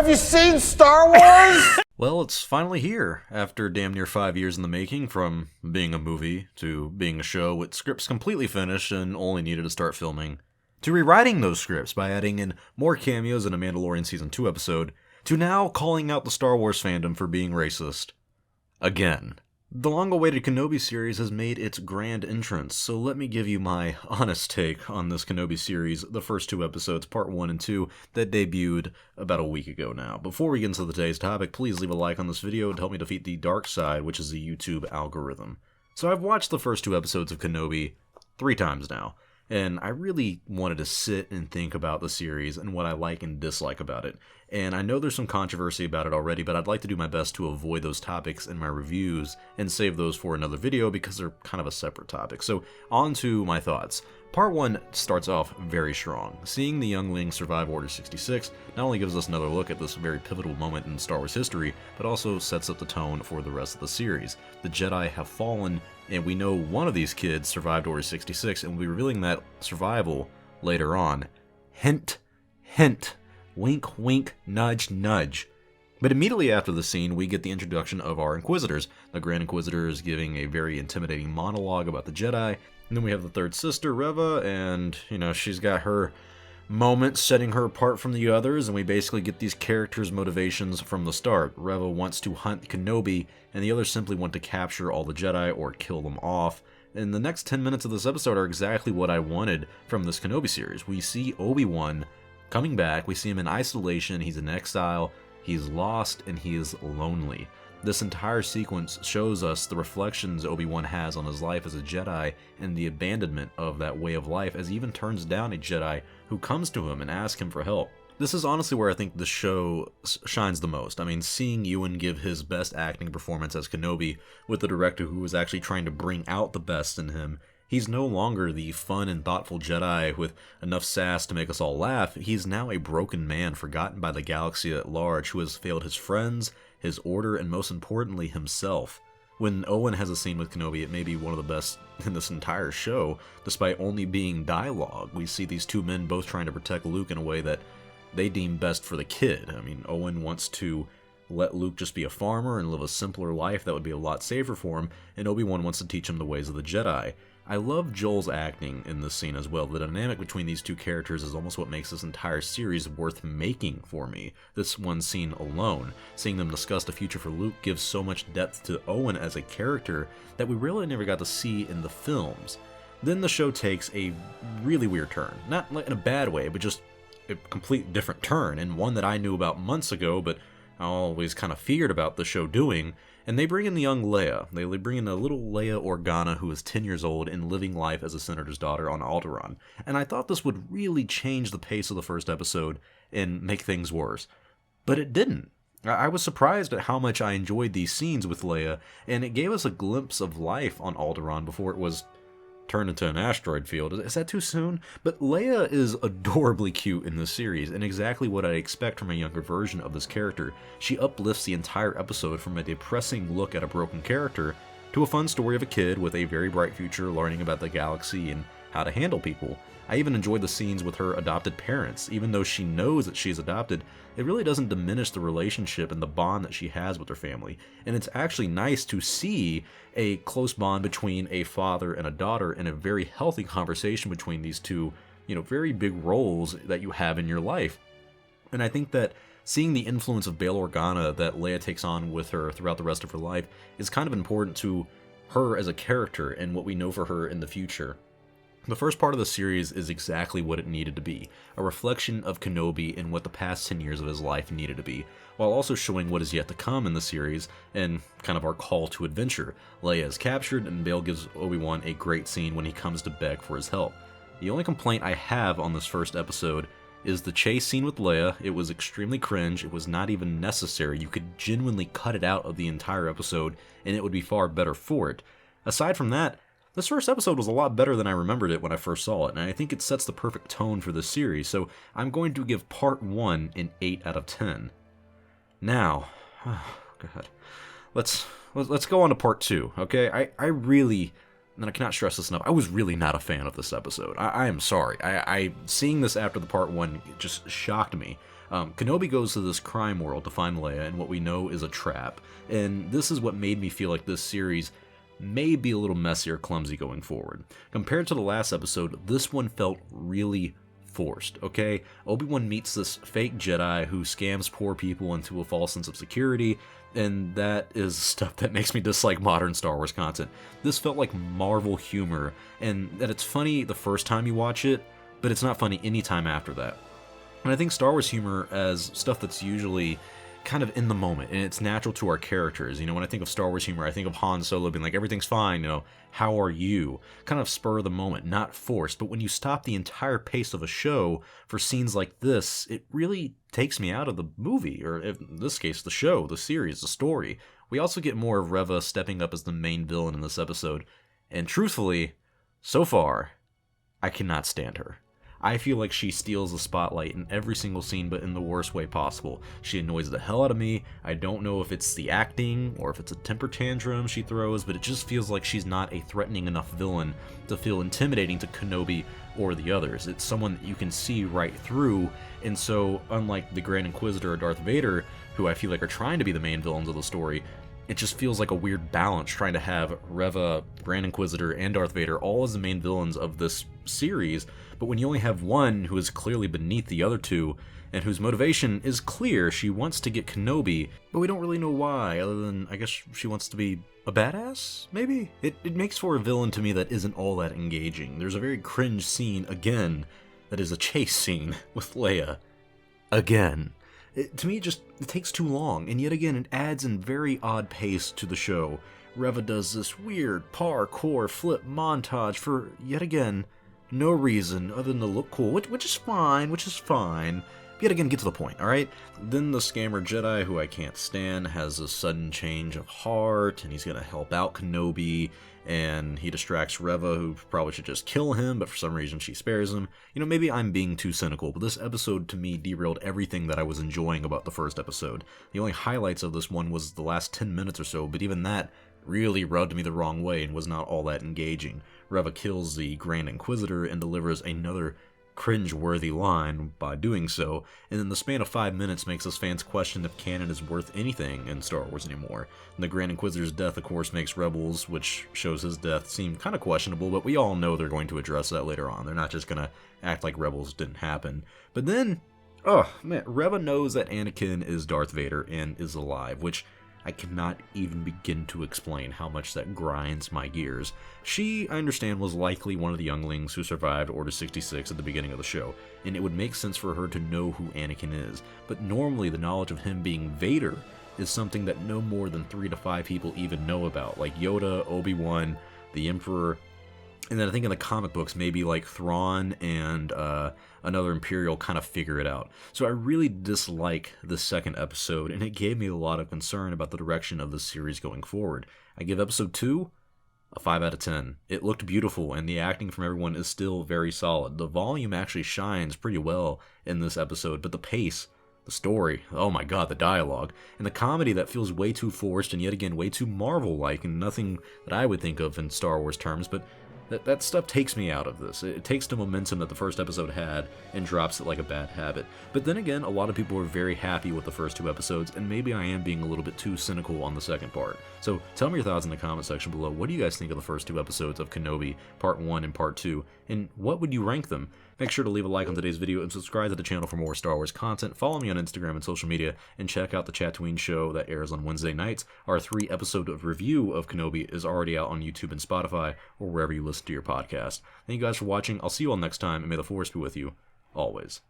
Have you seen Star Wars? Well, it's finally here, after damn near 5 years in the making, from being a movie to being a show with scripts completely finished and only needed to start filming, to rewriting those scripts by adding in more cameos in a Mandalorian Season 2 episode, to now calling out the Star Wars fandom for being racist. Again. The long-awaited Kenobi series has made its grand entrance, so let me give you my honest take on this Kenobi series, the first 2 episodes, part 1 and 2, that debuted about a week ago now. Before we get into today's topic, please leave a like on this video to help me defeat the dark side, which is the YouTube algorithm. So I've watched the first 2 episodes of Kenobi 3 times now, and I really wanted to sit and think about the series and what I like and dislike about it. And I know there's some controversy about it already, but I'd like to do my best to avoid those topics in my reviews and save those for another video because they're kind of a separate topic. So on to my thoughts. Part 1 starts off very strong. Seeing the youngling survive Order 66 not only gives us another look at this very pivotal moment in Star Wars history, but also sets up the tone for the rest of the series. The Jedi have fallen, and we know one of these kids survived Order 66, and we'll be revealing that survival later on. Hint, hint, wink, wink, nudge, nudge. But immediately after the scene, we get the introduction of our Inquisitors. The Grand Inquisitor is giving a very intimidating monologue about the Jedi. And then we have the third sister, Reva, and, she's got her moments setting her apart from the others, and we basically get these characters' motivations from the start. Reva wants to hunt Kenobi, and the others simply want to capture all the Jedi or kill them off. And the next 10 minutes of this episode are exactly what I wanted from this Kenobi series. We see Obi-Wan coming back, we see him in isolation, he's in exile, he's lost, and he is lonely. This entire sequence shows us the reflections Obi-Wan has on his life as a Jedi and the abandonment of that way of life as he even turns down a Jedi who comes to him and asks him for help. This is honestly where I think the show shines the most. I mean, seeing Ewan give his best acting performance as Kenobi with the director who was actually trying to bring out the best in him. He's no longer the fun and thoughtful Jedi with enough sass to make us all laugh. He's now a broken man forgotten by the galaxy at large who has failed his friends, his order, and most importantly, himself. When Owen has a scene with Kenobi, it may be one of the best in this entire show, despite only being dialogue. We see these 2 men both trying to protect Luke in a way that they deem best for the kid. I mean, Owen wants to let Luke just be a farmer and live a simpler life that would be a lot safer for him, and Obi-Wan wants to teach him the ways of the Jedi. I love Joel's acting in this scene as well. The dynamic between these 2 characters is almost what makes this entire series worth making for me. This one scene alone, seeing them discuss the future for Luke, gives so much depth to Owen as a character that we really never got to see in the films. Then the show takes a really weird turn. Not in a bad way, but just a complete different turn, and one that I knew about months ago, but I always kind of feared about the show doing. And they bring in the young Leia. They bring in a little Leia Organa who is 10 years old and living life as a senator's daughter on Alderaan. And I thought this would really change the pace of the first episode and make things worse. But it didn't. I was surprised at how much I enjoyed these scenes with Leia, and it gave us a glimpse of life on Alderaan before it was turned into an asteroid field. Is that too soon? But Leia is adorably cute in this series, and exactly what I'd expect from a younger version of this character. She uplifts the entire episode from a depressing look at a broken character to a fun story of a kid with a very bright future learning about the galaxy and how to handle people. I even enjoyed the scenes with her adopted parents. Even though she knows that she's adopted, it really doesn't diminish the relationship and the bond that she has with her family. And it's actually nice to see a close bond between a father and a daughter and a very healthy conversation between these 2, very big roles that you have in your life. And I think that seeing the influence of Bail Organa that Leia takes on with her throughout the rest of her life is kind of important to her as a character and what we know for her in the future. The first part of the series is exactly what it needed to be, a reflection of Kenobi and what the past 10 years of his life needed to be, while also showing what is yet to come in the series and kind of our call to adventure. Leia is captured, and Bail gives Obi-Wan a great scene when he comes to beg for his help. The only complaint I have on this first episode is the chase scene with Leia. It was extremely cringe, it was not even necessary. You could genuinely cut it out of the entire episode, and it would be far better for it. Aside from that, this first episode was a lot better than I remembered it when I first saw it, and I think it sets the perfect tone for this series, so I'm going to give part 1 an 8 out of 10. Now, God, let's go on to part 2, okay? I really, and I cannot stress this enough, I was really not a fan of this episode. I am sorry. I seeing this after the part 1 just shocked me. Kenobi goes to this crime world to find Leia in what we know is a trap, and this is what made me feel like this series may be a little messy or clumsy going forward. Compared to the last episode, this one felt really forced, okay? Obi-Wan meets this fake Jedi who scams poor people into a false sense of security, and that is stuff that makes me dislike modern Star Wars content. This felt like Marvel humor, and that it's funny the first time you watch it, but it's not funny any time after that. And I think Star Wars humor as stuff that's usually kind of in the moment, and it's natural to our characters. When I think of Star Wars humor, I think of Han Solo being like, everything's fine, how are you? Kind of spur of the moment, not forced. But when you stop the entire pace of a show for scenes like this, it really takes me out of the movie, or in this case, the show, the series, the story. We also get more of Reva stepping up as the main villain in this episode, and truthfully, so far, I cannot stand her. I feel like she steals the spotlight in every single scene, but in the worst way possible. She annoys the hell out of me. I don't know if it's the acting or if it's a temper tantrum she throws, but it just feels like she's not a threatening enough villain to feel intimidating to Kenobi or the others. It's someone that you can see right through, and so unlike the Grand Inquisitor or Darth Vader, who I feel like are trying to be the main villains of the story, it just feels like a weird balance trying to have Reva, Grand Inquisitor, and Darth Vader all as the main villains of this series, but when you only have one who is clearly beneath the other two, and whose motivation is clear, she wants to get Kenobi, but we don't really know why, other than, I guess, she wants to be a badass, maybe? It makes for a villain to me that isn't all that engaging. There's a very cringe scene, again, that is a chase scene with Leia. Again. To me, it takes too long, and yet again, it adds in very odd pace to the show. Reva does this weird parkour flip montage for, yet again, no reason other than to look cool, which is fine. Yet again, get to the point, alright? Then the scammer Jedi, who I can't stand, has a sudden change of heart, and he's gonna help out Kenobi, and he distracts Reva, who probably should just kill him, but for some reason she spares him. Maybe I'm being too cynical, but this episode to me derailed everything that I was enjoying about the first episode. The only highlights of this one was the last 10 minutes or so, but even that really rubbed me the wrong way and was not all that engaging. Reva kills the Grand Inquisitor and delivers another cringe-worthy line by doing so, and in the span of 5 minutes makes us fans question if canon is worth anything in Star Wars anymore. And the Grand Inquisitor's death, of course, makes Rebels, which shows his death, seem kind of questionable, but we all know they're going to address that later on. They're not just going to act like Rebels didn't happen. But then, oh man, Reva knows that Anakin is Darth Vader and is alive, which I cannot even begin to explain how much that grinds my gears. She, I understand, was likely one of the younglings who survived Order 66 at the beginning of the show, and it would make sense for her to know who Anakin is, but normally the knowledge of him being Vader is something that no more than 3 to 5 people even know about, like Yoda, Obi-Wan, the Emperor, and then I think in the comic books, maybe like Thrawn and another Imperial kind of figure it out. So I really dislike the second episode, and it gave me a lot of concern about the direction of the series going forward. I give episode 2 a 5 out of 10. It looked beautiful, and the acting from everyone is still very solid. The volume actually shines pretty well in this episode, but the pace, the story, oh my god, the dialogue, and the comedy that feels way too forced and yet again way too Marvel-like, and nothing that I would think of in Star Wars terms, but that stuff takes me out of this. It takes the momentum that the first episode had and drops it like a bad habit. But then again, a lot of people were very happy with the first 2 episodes, and maybe I am being a little bit too cynical on the second part. So tell me your thoughts in the comment section below. What do you guys think of the first 2 episodes of Kenobi, Part 1 and Part 2, and what would you rank them? Make sure to leave a like on today's video and subscribe to the channel for more Star Wars content. Follow me on Instagram and social media, and check out the Tatooine show that airs on Wednesday nights. Our 3-episode of review of Kenobi is already out on YouTube and Spotify, or wherever you listen to your podcast. Thank you guys for watching. I'll see you all next time, and may the Force be with you, always.